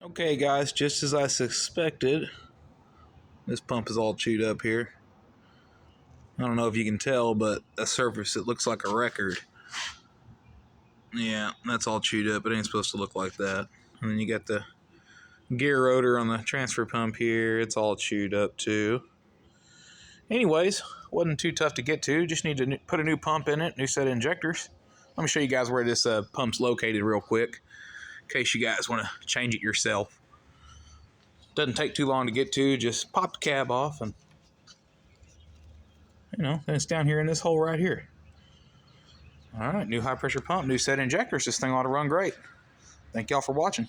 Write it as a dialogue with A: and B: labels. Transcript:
A: Okay guys, just as I suspected, this pump is all chewed up here. I don't know if you can tell, but the surface, it looks like a record. Yeah, that's all chewed up. It ain't supposed to look like that. And then you got the gear rotor on the transfer pump here. It's all chewed up too. Anyways, wasn't too tough to get to. Just need to put a new pump in it, new set of injectors. Let me show you guys where this pump's located real quick, in case you guys want to change it yourself. Doesn't take too long to get to. Just pop the cab off and, then it's down here in this hole right here. All right, new high pressure pump, new set of injectors. This thing ought to run great. Thank y'all for watching.